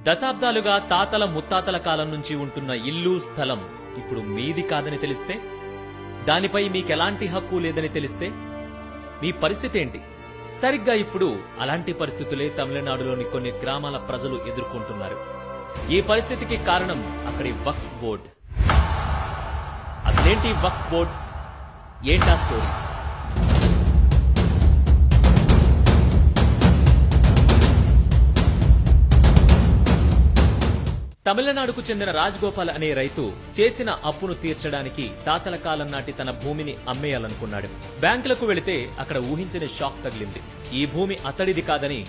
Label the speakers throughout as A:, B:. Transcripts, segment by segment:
A: దశాబ్దాలుగా తాతల ముత్తాతల కాలం నుంచి ఉంటున్న ఇల్లు స్థలం ఇప్పుడు మీది కాదని తెలిస్తే, దానిపై మీకెలాంటి హక్కు లేదని తెలిస్తే మీ పరిస్థితి ఏంటి? సరిగ్గా ఇప్పుడు అలాంటి పరిస్థితులే తమిళనాడులోని కొన్ని గ్రామాల ప్రజలు ఎదుర్కొంటున్నారు. ఈ పరిస్థితికి కారణం అక్కడి వక్ఫ్ బోర్డ్. అసలేంటి వక్ఫ్ బోర్డ్? ఏంటా స్టోరీ? తమిళనాడుకు చెందిన రాజ్గోపాల్ అనే రైతు చేసిన అప్పును తీర్చడానికి తాతల కాలం నాటి తన భూమిని అమ్మేయాలనుకున్నాడు. బ్యాంకులకు వెళితే అక్కడ ఊహించని షాక్ తగిలింది. ఈ భూమి అతడిది కాదని,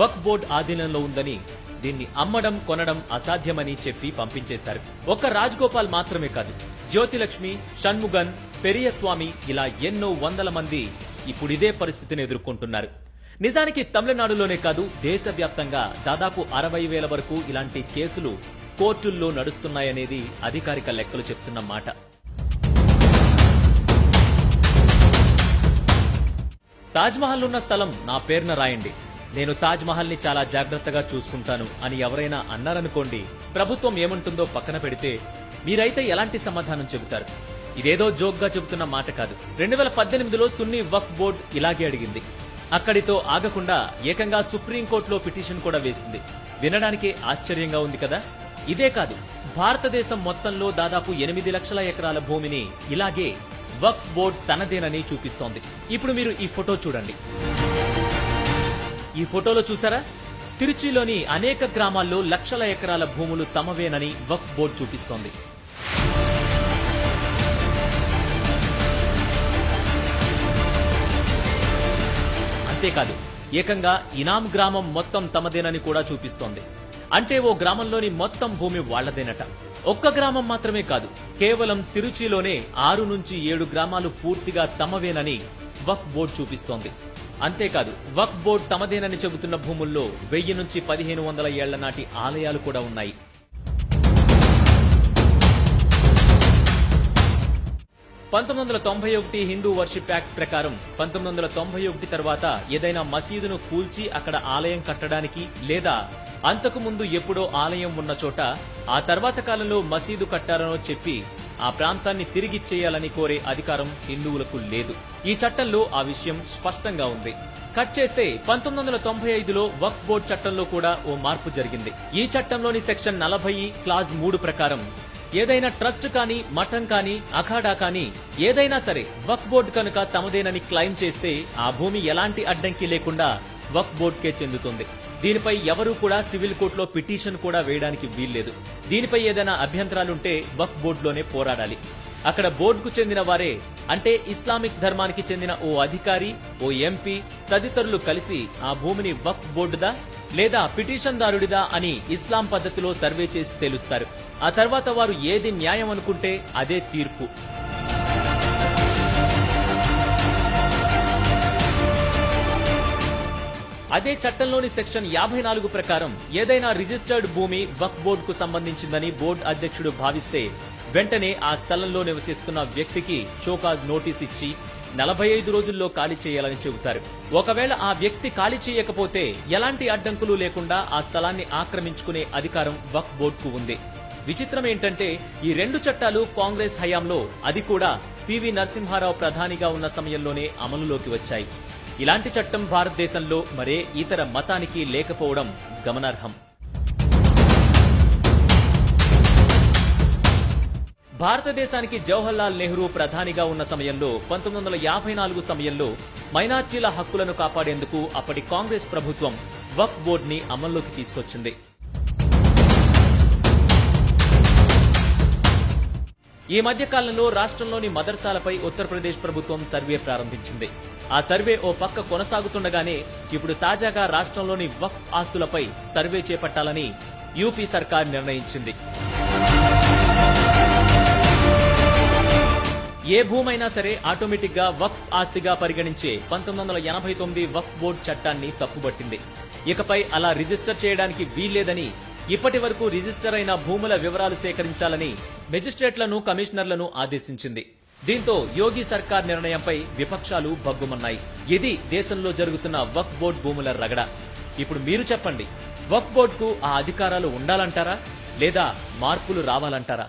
A: వక్ఫ్ బోర్డ్ ఆధీనంలో ఉందని, దీన్ని అమ్మడం కొనడం అసాధ్యమని చెప్పి పంపించేశారు. ఒక్క రాజ్గోపాల్ మాత్రమే కాదు, జ్యోతిలక్ష్మి, షణ్ముగన్, పెరియస్వామి ఇలా ఎన్నో వందల మంది ఇప్పుడిదే పరిస్థితిని ఎదుర్కొంటున్నారు. నిజానికి తమిళనాడులోనే కాదు, దేశవ్యాప్తంగా దాదాపు 60,000 వరకు ఇలాంటి కేసులు కోర్టుల్లో నడుస్తున్నాయనేది అధికారిక లెక్కలు చెప్తున్న మాట. తాజ్మహల్ ఉన్న స్థలం నా పేరున రాయండి, నేను తాజ్మహల్ ని చాలా జాగ్రత్తగా చూసుకుంటాను అని ఎవరైనా అన్నారనుకోండి, ప్రభుత్వం ఏమంటుందో పక్కన పెడితే మీరైతే ఎలాంటి సమాధానం చెబుతారు? ఇదేదో జోక్గా చెబుతున్న మాట కాదు. 2018లో సున్నీ వక్ఫ్ బోర్డ్ ఇలాగే అడిగింది. అక్కడితో ఆగకుండా ఏకంగా సుప్రీంకోర్టులో పిటిషన్ కూడా వేసింది. వినడానికే ఆశ్చర్యంగా ఉంది కదా. ఇదే కాదు, భారతదేశం మొత్తంలో దాదాపు 8 లక్షల ఎకరాల భూమిని ఇలాగే వక్ఫ్ బోర్డ్ తనదేనని చూపిస్తోంది. ఇప్పుడు మీరు ఈ ఫోటో చూడండి. ఈ ఫోటోలో చూసారా? తిరుచిలోని అనేక గ్రామాల్లో లక్షల ఎకరాల భూములు తమవేనని వక్ఫ్ బోర్డ్ చూపిస్తోంది. అంతేకాదు, ఏకంగా ఇనాం గ్రామం మొత్తం తమదేనని కూడా చూపిస్తోంది. అంటే ఓ గ్రామంలోని మొత్తం భూమి వాళ్లదేనట. ఒక్క గ్రామం మాత్రమే కాదు, కేవలం తిరుచిలోనే 6 నుంచి 7 గ్రామాలు పూర్తిగా తమవేనని వక్ఫ్ బోర్డ్ చూపిస్తోంది. అంతేకాదు, వక్ఫ్ బోర్డ్ తమదేనని చెబుతున్న భూముల్లో 1000 నుంచి 1500 ఏళ్ల నాటి ఆలయాలు కూడా ఉన్నాయి. హిందూ వర్షిప్ యాక్ట్ ప్రకారం 1991 తర్వాత ఏదైనా మసీదును కూల్చి అక్కడ ఆలయం కట్టడానికి, లేదా అంతకు ముందు ఎప్పుడో ఆలయం ఉన్న చోట ఆ తర్వాత కాలంలో మసీదు కట్టారనో చెప్పి ఆ ప్రాంతాన్ని తిరిగిచ్చేయాలని కోరే అధికారం హిందువులకు లేదు. ఈ చట్టంలో ఆ విషయం స్పష్టంగా ఉంది. కట్ చేస్తే 1995లో వక్ఫ్ బోర్డ్ చట్టంలో కూడా ఓ మార్పు జరిగింది. ఈ చట్టంలోని సెక్షన్ 40 క్లాజ్ 3 ప్రకారం ఏదైనా ట్రస్ట్ కానీ, మఠం కానీ, అఖాడా కానీ ఏదైనా సరే వక్ఫ్ బోర్డు కనుక తమదేనని క్లెయిమ్ చేస్తే ఆ భూమి ఎలాంటి అడ్డంకి లేకుండా వక్ఫ్ బోర్డుకే చెందుతుంది. దీనిపై ఎవరూ కూడా సివిల్ కోర్టులో పిటిషన్ కూడా వేయడానికి వీల్లేదు. దీనిపై ఏదైనా అభ్యంతరాలుంటే వక్ఫ్ బోర్డులోనే పోరాడాలి. అక్కడ బోర్డుకు చెందిన వారే, అంటే ఇస్లామిక్ ధర్మానికి చెందిన ఓ అధికారి, ఓ ఎంపీ తదితరులు కలిసి ఆ భూమిని వక్ఫ్ బోర్డుదా లేదా పిటిషన్దారుడిదా అని ఇస్లాం పద్ధతిలో సర్వే చేసి తేలుస్తారు. ఆ తర్వాత వారు ఏది న్యాయం అనుకుంటే అదే తీర్పు. అదే చట్టంలోని సెక్షన్ 54 ప్రకారం ఏదైనా రిజిస్టర్డ్ భూమి వక్ఫ్ బోర్డుకు సంబంధించిందని బోర్డు అధ్యక్షుడు భావిస్తే వెంటనే ఆ స్థలంలో నివసిస్తున్న వ్యక్తికి షోకాజ్ నోటీస్ ఇచ్చి 45 రోజుల్లో ఖాళీ చేయాలని చెబుతారు. ఒకవేళ ఆ వ్యక్తి ఖాళీ చేయకపోతే ఎలాంటి అడ్డంకులు లేకుండా ఆ స్థలాన్ని ఆక్రమించుకునే అధికారం వక్ఫ్ బోర్డుకు ఉంది. విచిత్రం ఏంటంటే ఈ 2 చట్టాలు కాంగ్రెస్ హయాంలో, అది కూడా పివి నరసింహారావు ప్రధానిగా ఉన్న సమయంలోనే అమలులోకి వచ్చాయి. ఇలాంటి చట్టం భారతదేశంలో మరే ఇతర మతానికి లేకపోవడం గమనార్హం. భారతదేశానికి జవహర్లాల్ నెహ్రూ ప్రధానిగా ఉన్న సమయంలో 1954 సమయంలో మైనార్టీల హక్కులను కాపాడేందుకు అప్పటి కాంగ్రెస్ ప్రభుత్వం వక్ఫ్ బోర్డుని అమల్లోకి తీసుకొచ్చింది. ఈ మధ్య కాలంలో రాష్ట్రంలోని మదర్సాలపై ఉత్తరప్రదేశ్ ప్రభుత్వం సర్వే ప్రారంభించింది. ఆ సర్వే ఓ పక్క కొనసాగుతుండగానే ఇప్పుడు తాజాగా రాష్ట్రంలోని వక్ఫ్ ఆస్తులపై సర్వే చేపట్టాలని యూపీ సర్కార్ నిర్ణయించింది. ఏ భూమైనా సరే ఆటోమేటిక్ గా వక్ఫ్ ఆస్తిగా పరిగణించే 1989 వక్ఫ్ బోర్డు చట్టాన్ని తప్పుబట్టింది. ఇకపై అలా రిజిస్టర్ చేయడానికి వీల్లేదని, ఇప్పటి వరకు రిజిస్టర్ అయిన భూముల వివరాలు సేకరించాలని మెజిస్ట్రేట్లను, కమిషనర్లను ఆదేశించింది. దీంతో యోగి సర్కార్ నిర్ణయంపై విపక్షాలు భగ్గుమన్నాయి. ఇది దేశంలో జరుగుతున్న వక్ఫ్ బోర్డు భూముల రగడ. ఇప్పుడు మీరు చెప్పండి, వక్ఫ్ బోర్డుకు ఆ అధికారాలు ఉండాలంటారా లేదా మార్పులు రావాలంటారా?